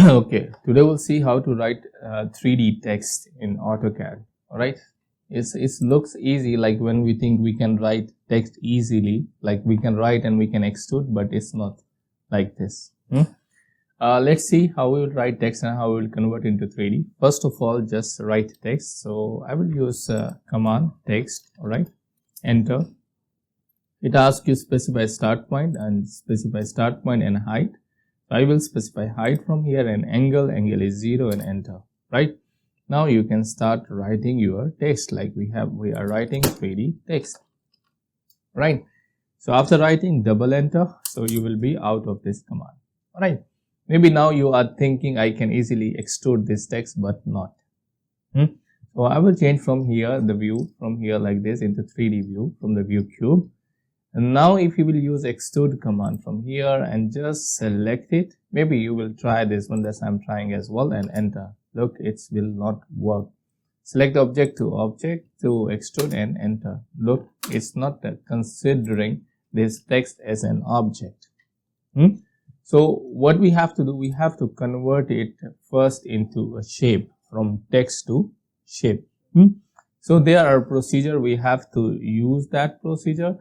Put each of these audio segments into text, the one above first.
Okay, today we'll see how to write 3D text in AutoCAD. Alright, it looks easy, like when we think we can write text easily, like we can write and we can extrude, but it's not like this. Let's see how we will write text and how we will convert into 3D. First of all, just write text. So I will use command text. Alright, enter. It asks you specify start point and height. So I will specify height from here and angle is 0 and enter. Right, now you can start writing your text like we are writing 3D text. Right, so after writing, double enter, so you will be out of this command. Right, maybe now you are thinking I can easily extrude this text, but not. So I will change from here the view from here like this into 3D view from the view cube. And now if you will use extrude command from here and just select it, maybe you will try this one that I'm trying as well, and enter. Look, it will not work. Select object to extrude and enter. Look, it's not considering this text as an object. So what we have to do, we have to convert it first into a shape, from text to shape. So there are procedure, we have to use that procedure.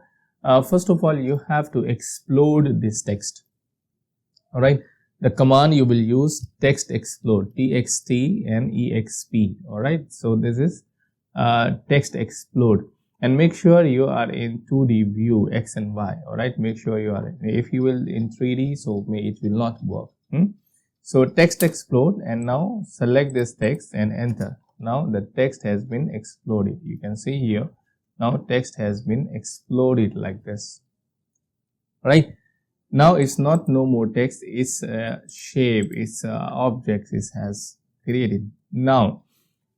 First of all, you have to explode this text. Alright, the command you will use text explode, TXT and EXP. Alright, so this is text explode, and make sure you are in 2D view X and Y. Alright, make sure you are if you will in 3D, so it will not work. So text explode, and now select this text and enter. Now the text has been exploded. You can see here. Now text has been exploded like this. Right, now it's not no more text, it's a shape, it's a object it has created. Now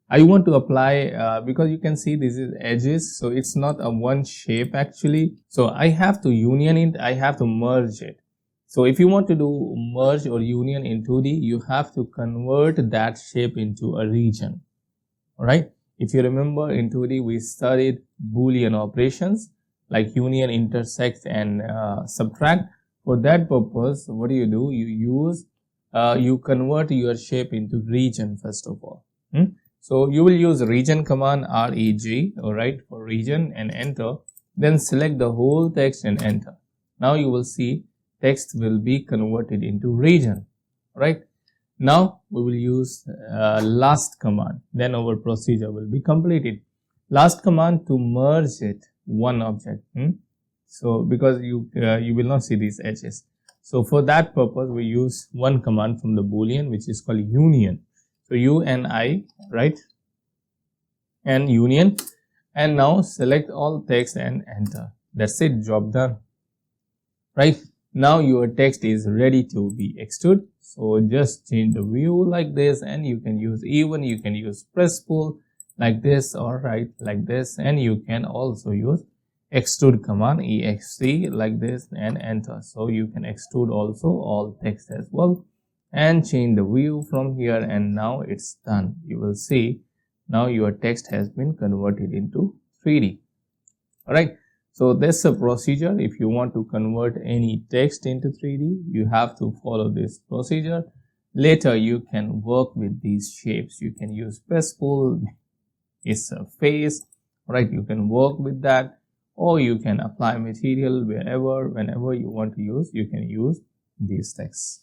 I want to apply because you can see this is edges, so it's not a one shape actually. So I have to union it, I have to merge it. So if you want to do merge or union in 2D, you have to convert that shape into a region. Alright, if you remember in 2D we studied Boolean operations like union, intersect and subtract. For that purpose, what do? You use you convert your shape into region first of all. So you will use region command, REG, alright, for region, and enter. Then select the whole text and enter. Now you will see text will be converted into region. Right, now we will use last command, then our procedure will be completed. Last command to merge it one object. So because you will not see these edges, so for that purpose we use one command from the Boolean which is called union. So UNI, right, and union, and now select all text and enter. That's it, job done. Right, now your text is ready to be extruded. So just change the view like this, and you can use you can use press pull like this, or right like this, and you can also use extrude command, EXT, like this, and enter. So you can extrude also all text as well, and change the view from here, and now it's done. You will see now your text has been converted into 3D. Alright, so that's a procedure. If you want to convert any text into 3D, you have to follow this procedure. Later you can work with these shapes. You can use press pull, it's a face, right? You can work with that, or you can apply material whenever you want to use, you can use these texts.